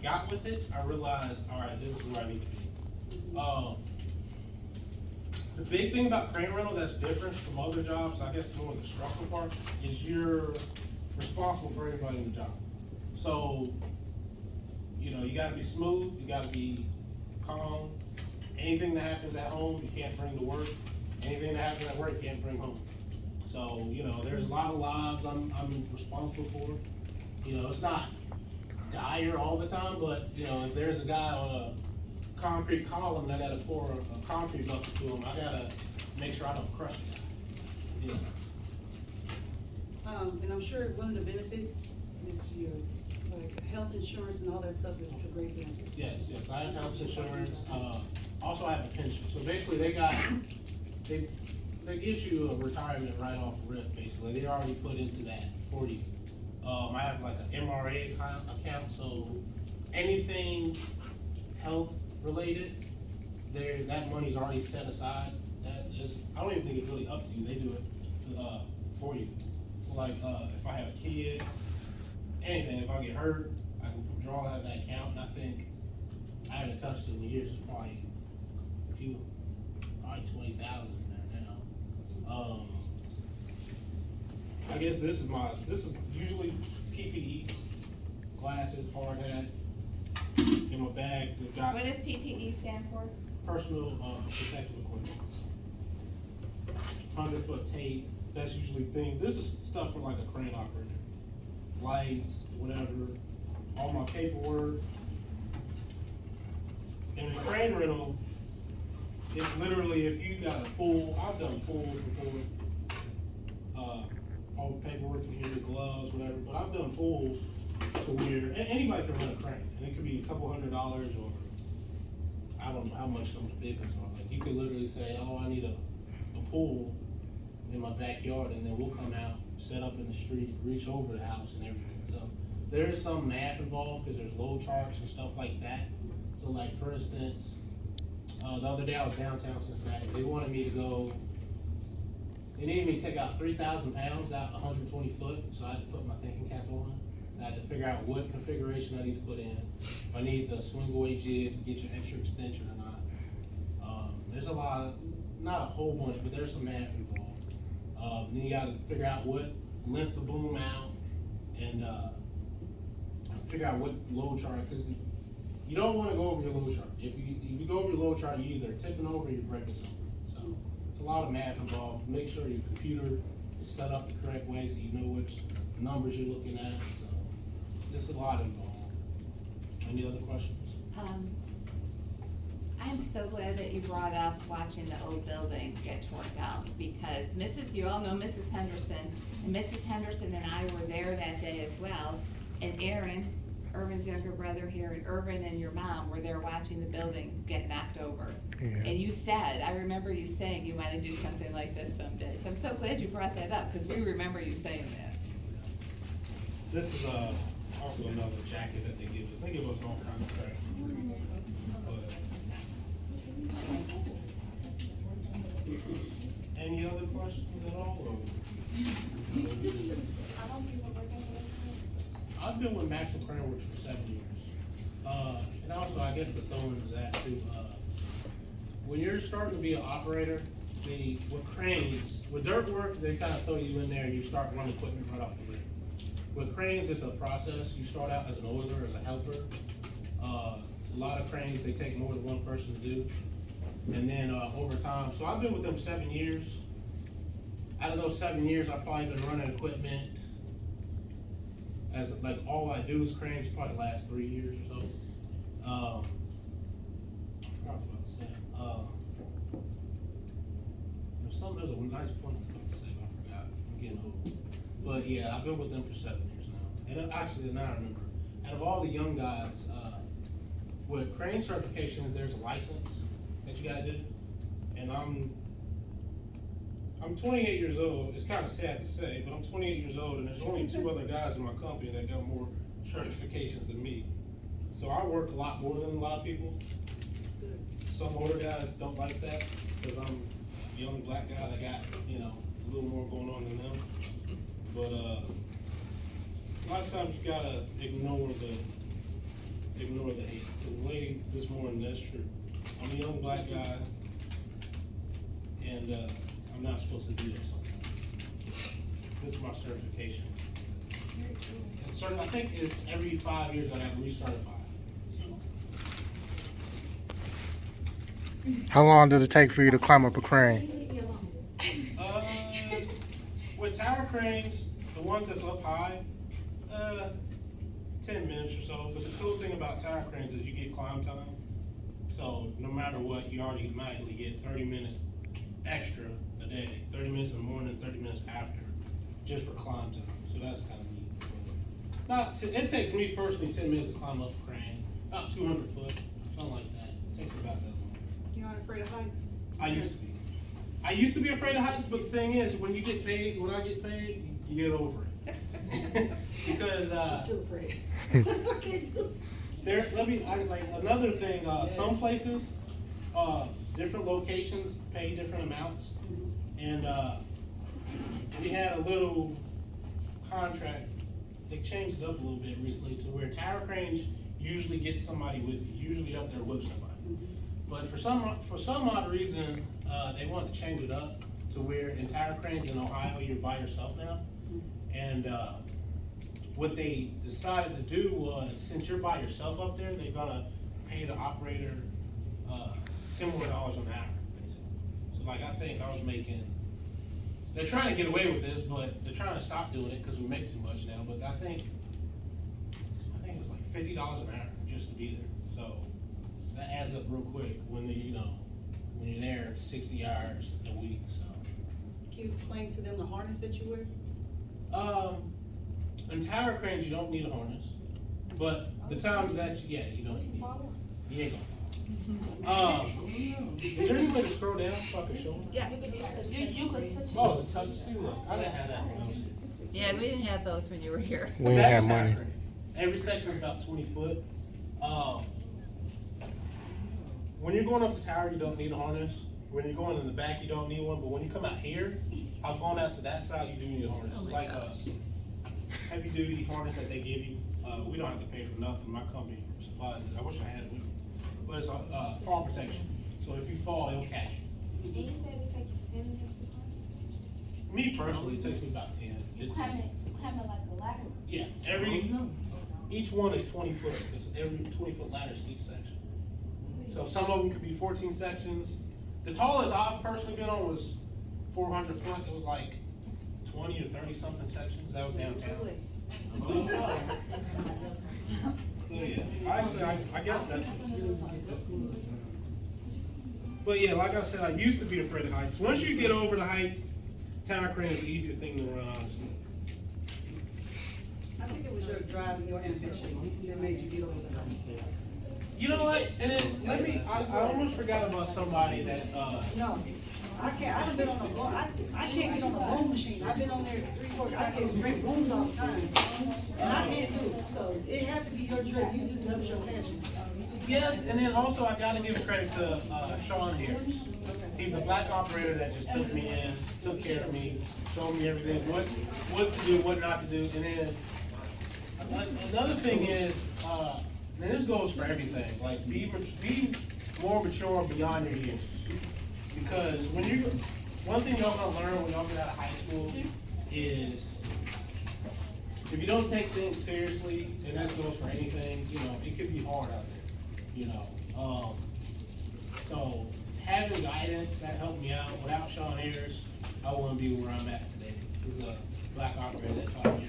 got with it, I realized, all right, this is where I need to be. The big thing about crane rental that's different from other jobs, I guess more the structural part, is you're responsible for everybody in the job. So, you know, you gotta be smooth, you gotta be calm. Anything that happens at home, you can't bring to work. Anything that happens at work, you can't bring home. So, you know, there's a lot of lives I'm responsible for. You know, it's not dire all the time, but, you know, if there's a guy on a concrete column that I gotta pour a concrete bucket to him, I gotta make sure I don't crush the guy. You know. And I'm sure one of the benefits is your, like, health insurance and all that stuff is a great benefit. Yes, I have health insurance, also I have a pension, so basically they get you a retirement right off rip, basically, they already put into that for you. I have like an MRA account, so anything health related, that money's already set aside. That is, I don't even think it's really up to you, they do it, for you. So like, if I have a kid, anything, if I get hurt, I can draw out of that account, and I think, I haven't touched it in years, it's probably 20,000 there now. I guess this is usually PPE, glasses, hard hat, in my bag, we've got What does PPE stand for? personal, protective equipment. 100-foot tape, that's usually things, this is stuff for like a crane operator. Lights, whatever, all my paperwork. And the crane rental, it's literally if you got a pool, I've done pools before, all the paperwork in here, the gloves, whatever, but I've done pools to where anybody can run a crane, and it could be a couple $100 or I don't know how much some of the big ones are. Like you could literally say, oh, I need a pool in my backyard, and then we'll come out, set up in the street, reach over the house and everything. So there is some math involved because there's load charts and stuff like that. So like for instance, the other day I was downtown Cincinnati. They wanted me to go. They needed me to take out 3,000 pounds out 120 foot. So I had to put my thinking cap on. I had to figure out what configuration I need to put in. If I need the swing away jig to get your extra extension or not. There's a lot of, not a whole bunch, but there's some math involved. Then you got to figure out what length of boom out and figure out what load chart, because you don't want to go over your load chart. If you go over your load chart, you're either tipping over or you're breaking something. So it's a lot of math involved. Make sure your computer is set up the correct way so you know which numbers you're looking at. So there's a lot involved. Any other questions? I'm so glad that you brought up watching the old building get torn down, because you all know Mrs. Henderson, and Mrs. Henderson and I were there that day as well, and Ervin's younger brother here, and Ervin and your mom were there watching the building get knocked over. Yeah. And you said, I remember you saying you want to do something like this someday, so I'm so glad you brought that up, because we remember you saying that. This is also another jacket that they give us. They give us all kinds of things for free. Any other questions at all? Or? I've been with Maxwell Crane Works for 7 years. And also, I guess to throw into that too, when you're starting to be an operator, with cranes, with dirt work, they kind of throw you in there and you start running equipment right off the rig. With cranes, it's a process. You start out as an oiler, as a helper. A lot of cranes, they take more than one person to do. And then over time, so I've been with them 7 years. Out of those 7 years, I've probably been running equipment as like all I do is cranes, probably the last 3 years or so. I forgot what I was about to say. There's a nice point I was going to say, but I forgot. I'm getting old. But yeah, I've been with them for 7 years now. And actually, now I remember, out of all the young guys, with crane certifications, there's a license that you gotta do. And I'm 28 years old. It's kind of sad to say, but I'm 28 years old, and there's only 2 other guys in my company that got more certifications than me. So I work a lot more than a lot of people. Some older guys don't like that because I'm a young black guy that got, a little more going on than them. But a lot of times you gotta ignore ignore the hate, because the lady this morning, that's true. I'm a young black guy, and, I'm not supposed to do that sometimes. This is my certification. And I think it's every 5 years I have to recertify. How long does it take for you to climb up a crane? With tower cranes, the ones that's up high, 10 minutes or so. But the cool thing about tower cranes is you get climb time. So no matter what, you automatically get 30 minutes extra a day. 30 minutes in the morning, 30 minutes after, just for climb time. So that's kind of neat. It takes me personally 10 minutes to climb up a crane, about 200 foot, something like that. It takes me about that long. You aren't afraid of heights? I used to be. I used to be afraid of heights, but the thing is, when I get paid, you get over it. Because, I'm still afraid. another thing, some places, different locations pay different amounts. And, we had a little contract, they changed it up a little bit recently to where tower cranes usually get somebody with you, usually up there with somebody. But for some odd reason, they wanted to change it up to where in tower cranes in Ohio, you're by yourself now. And what they decided to do was, since you're by yourself up there, they're gonna pay the operator $10 more an hour, basically. So like, I think I was making, they're trying to get away with this, but they're trying to stop doing it because we make too much now. But I think it was like $50 an hour just to be there. So that adds up real quick when when you're there 60 hours a week. So. Can you explain to them the harness that you wear? In tower cranes, you don't need a harness, but the times that you don't need it. You ain't gonna. Is there any way to scroll down so I can show them? Yeah. You could touch it. Oh, it's a touch. See that? I didn't have that. Yeah, we didn't have those when you were here. We didn't That's have a tower money. crane. Every section is about 20 foot. When you're going up the tower, you don't need a harness. When you're going in the back, you don't need one. But when you come out here, I was going out to that side, you do need a harness. Oh It's my like a heavy duty harness that they give you. We don't have to pay for nothing. My company supplies it. I wish I had it with me. But it's fall protection. So if you fall, it'll catch you. And you said it takes you 10 minutes to climb? Me personally, it takes me about 10, You 15. climb it like a ladder? Yeah, each one is 20 foot. It's every 20-foot ladders in each section. So some of them could be 14 sections. The tallest I've personally been on was 400 foot. It was like 20 or 30 something sections. That was downtown. Really? So yeah, I get that. But yeah, like I said, I used to be afraid of heights. Once you get over the heights, tower crane is the easiest thing to run, honestly. I think it was your drive and your ambition that made you get over that. You know what? And then I almost forgot about somebody that No, I can't, I done been on a boom, I can't get on a boom machine, I've been on there 3-4, I get great booms all the time. And I can't do it, so it had to be your drive, you just love your passion. yes, and then also I gotta give credit to Sean Harris. He's a black operator that just took me in, took care of me, showed me everything, what to do, what not to do. And then another thing is, and this goes for everything, like be more mature beyond your years. Because one thing y'all gonna learn when y'all get out of high school is if you don't take things seriously, and that goes for anything, it could be hard out there, So having guidance, that helped me out. Without Sean Ayers, I wouldn't be where I'm at today. He's a black operator that taught me